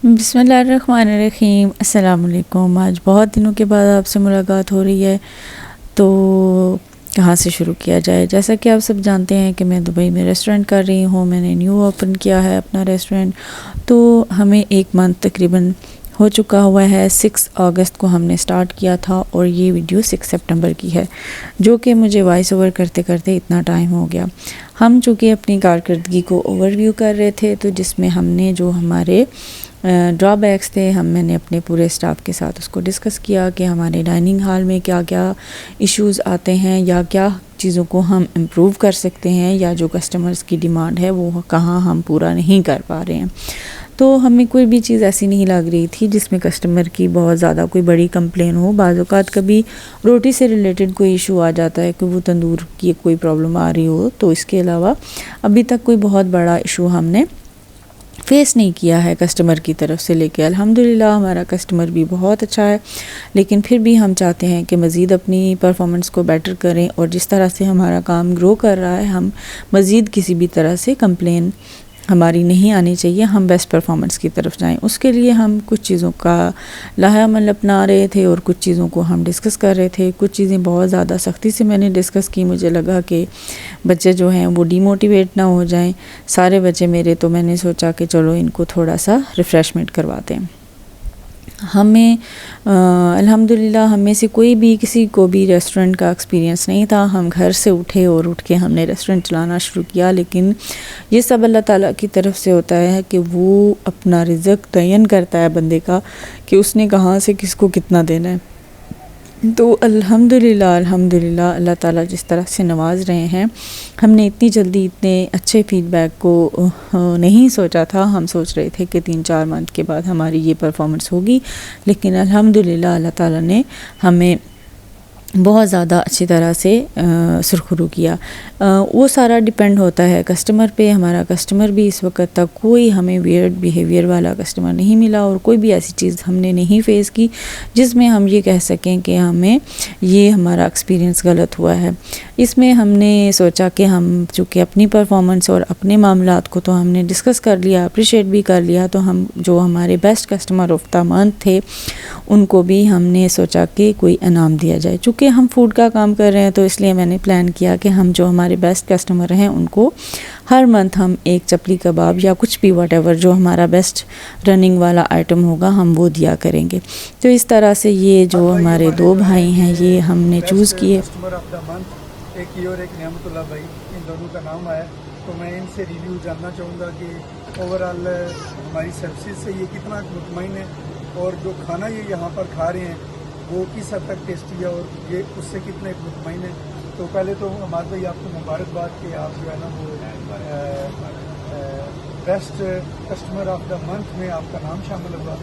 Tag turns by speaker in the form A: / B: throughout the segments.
A: بسم اللہ الرحمن الرحیم۔ السلام علیکم۔ آج بہت دنوں کے بعد آپ سے ملاقات ہو رہی ہے، تو کہاں سے شروع کیا جائے؟ جیسا کہ آپ سب جانتے ہیں کہ میں دبئی میں ریسٹورنٹ کر رہی ہوں، میں نے نیو اوپن کیا ہے اپنا ریسٹورنٹ، تو ہمیں 1 منتھ تقریباً ہو چکا ہوا ہے۔ 6 اگست کو ہم نے سٹارٹ کیا تھا اور یہ ویڈیو 6 سپٹمبر کی ہے، جو کہ مجھے وائس اوور کرتے کرتے اتنا ٹائم ہو گیا۔ ہم چونکہ اپنی کارکردگی کو اوور ویو کر رہے تھے، تو جس میں ہم نے جو ہمارے ڈرا بیکس تھے، میں نے اپنے پورے اسٹاف کے ساتھ اس کو ڈسکس کیا کہ ہمارے ڈائننگ ہال میں کیا کیا ایشوز آتے ہیں، یا کیا چیزوں کو ہم امپروو کر سکتے ہیں، یا جو کسٹمرز کی ڈیمانڈ ہے وہ کہاں ہم پورا نہیں کر پا رہے ہیں۔ تو ہمیں کوئی بھی چیز ایسی نہیں لگ رہی تھی جس میں کسٹمر کی بہت زیادہ کوئی بڑی کمپلین ہو۔ بعض اوقات کبھی روٹی سے ریلیٹڈ کوئی ایشو آ جاتا ہے کہ وہ تندور کی کوئی پرابلم آ رہی ہو، تو اس کے علاوہ ابھی تک کوئی بہت بڑا ایشو ہم نے فیس نہیں کیا ہے کسٹمر کی طرف سے۔ لے کے الحمدللہ ہمارا کسٹمر بھی بہت اچھا ہے، لیکن پھر بھی ہم چاہتے ہیں کہ مزید اپنی پرفارمنس کو بیٹر کریں، اور جس طرح سے ہمارا کام گرو کر رہا ہے، ہم مزید کسی بھی طرح سے کمپلین ہماری نہیں آنی چاہیے، ہم بیسٹ پرفارمنس کی طرف جائیں۔ اس کے لیے ہم کچھ چیزوں کا لائحہ عمل اپنا رہے تھے، اور کچھ چیزوں کو ہم ڈسکس کر رہے تھے۔ کچھ چیزیں بہت زیادہ سختی سے میں نے ڈسکس کی، مجھے لگا کہ بچے جو ہیں وہ ڈی موٹیویٹ نہ ہو جائیں، سارے بچے میرے، تو میں نے سوچا کہ چلو ان کو تھوڑا سا ریفریشمنٹ کرواتے ہیں۔ ہمیں الحمدللہ ہم میں سے کوئی بھی کسی کو بھی ریسٹورنٹ کا ایکسپیرینس نہیں تھا۔ ہم گھر سے اٹھے اور اٹھ کے ہم نے ریسٹورنٹ چلانا شروع کیا، لیکن یہ سب اللہ تعالیٰ کی طرف سے ہوتا ہے کہ وہ اپنا رزق تعین کرتا ہے بندے کا، کہ اس نے کہاں سے کس کو کتنا دینا ہے۔ تو الحمدللہ اللہ تعالیٰ جس طرح سے نواز رہے ہیں، ہم نے اتنی جلدی اتنے اچھے فیڈ بیک کو نہیں سوچا تھا۔ ہم سوچ رہے تھے کہ 3-4 منتھ کے بعد ہماری یہ پرفارمنس ہوگی، لیکن الحمدللہ اللہ تعالیٰ نے ہمیں بہت زیادہ اچھی طرح سے سرخرو کیا۔ وہ سارا ڈیپینڈ ہوتا ہے کسٹمر پہ۔ ہمارا کسٹمر بھی اس وقت تک کوئی ہمیں ویئرڈ بیہیویئر والا کسٹمر نہیں ملا، اور کوئی بھی ایسی چیز ہم نے نہیں فیس کی جس میں ہم یہ کہہ سکیں کہ ہمیں یہ ہمارا ایکسپیرینس غلط ہوا ہے۔ اس میں ہم نے سوچا کہ ہم چونکہ اپنی پرفارمنس اور اپنے معاملات کو تو ہم نے ڈسکس کر لیا، اپریشیٹ بھی کر لیا، تو ہم جو ہمارے best customer of the month تھے ان کو بھی ہم نے سوچا کہ کوئی انعام دیا جائے۔ چونکہ ہم فوڈ کا کام کر رہے ہیں، تو اس لیے میں نے پلان کیا کہ ہم جو ہمارے بیسٹ کسٹمر ہیں ان کو ہر منتھ ہم ایک چپلی کباب یا کچھ بھی واٹ ایور جو ہمارا بیسٹ رننگ والا آئٹم ہوگا ہم وہ دیا کریں گے۔ تو اس طرح سے یہ جو ہمارے 2 بھائی ہیں یہ ہم نے چوز کیے۔
B: کسٹمر آف دا منتھ ایک یہ اور ایک نعمت اللہ بھائی، ان دونوں کا نام آیا، تو میں ان سے ریویو جاننا چاہوں گا کہ اوور آل ہماری سروسز سے یہ کتنا مطمئن ہے، اور جو کھانا یہ یہاں پر کھا رہے ہیں وہ کس حد تک ٹیسٹی ہے، اور یہ اس سے کتنے مطمئن ہیں۔ تو پہلے تو عماد بھائی آپ کو مبارکباد کہ آپ جو ہے نا وہ best customer of the month میں آپ کا نام شامل ہوگا،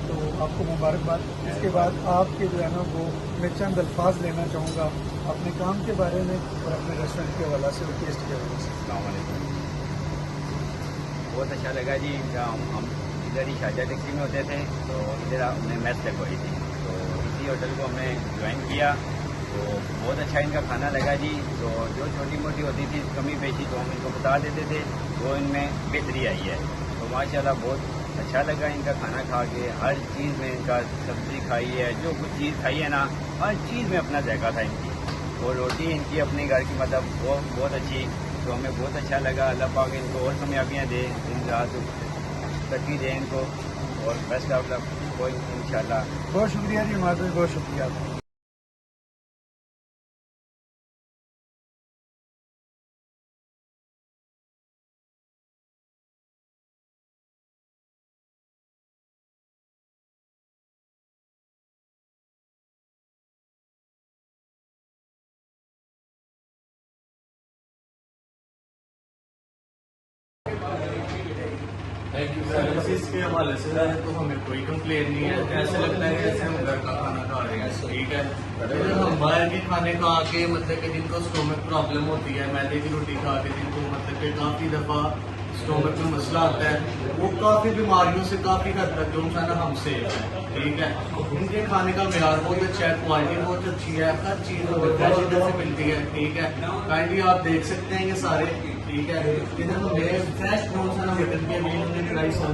B: تو آپ کو مبارکباد۔ اس کے بعد آپ کے جو ہے نا وہ میں چند الفاظ لینا چاہوں گا اپنے کام کے بارے میں اور اپنے ریسٹورنٹ کے حوالے سے اور ٹیسٹ کے حوالے سے۔
C: السلام علیکم۔ بہت اچھا لگا جی، ہم ادھر ہی شارجہ ٹیکسی میں ہوتے تھے، تو ادھر ہم نے میس لگوائی تھی، تو اسی ہوٹل کو ہم نے جوائن کیا، تو بہت اچھا ان کا کھانا لگا جی۔ تو جو چھوٹی موٹی ہوتی تھی کمی بیشی تو ہم ان کو بتا دیتے تھے، وہ ان میں بہتری آئی ہے۔ تو ماشاءاللہ بہت اچھا لگا ان کا کھانا کھا کے۔ ہر چیز میں ان کا سبزی کھائی ہے، جو کچھ چیز کھائی ہے نا، ہر چیز میں اپنا ذائقہ تھا ان کی۔ اور روٹی ان کی اپنے گھر کی مطلب وہ بہت اچھی، تو ہمیں بہت اچھا لگا۔ اللہ پاک ان کو اور کامیابیاں دے، ان رات ترقی دے ان کو، اور بیسٹ آف لک کو انشاءاللہ۔
B: بہت شکریہ جی عماد بھائی، بہت شکریہ آپ کا۔
D: سروسز کے حوالے سے تو ہمیں کوئی کمپلین نہیں ہے، ایسا لگتا ہے جیسے ہم گھر کا کھانا کھا رہے ہیں، ٹھیک ہے۔ ہم باہر کے کھانے کھا کے مطلب کہ جن کو اسٹومک پرابلم ہوتی ہے، میدے کی روٹی کھا کے جن کو مطلب کہ کافی دفعہ اسٹومک میں مسئلہ آتا ہے، وہ کافی بیماریوں سے کافی حد تک جو ہے نا ہم سیف ہے، ٹھیک ہے۔ ان کے کھانے کا معیار بہت اچھا ہے، کوالٹی بہت اچھی ہے، ہر چیز فریش ادھر سے ملتی ہے، ٹھیک ہے۔ کائنڈلی آپ دیکھ سکتے ہیں یہ سارے، ٹھیک ہے۔ ادھر ہم نے فریش پرونس ہے نا مٹن کے ابھی ہم نے فرائی سرو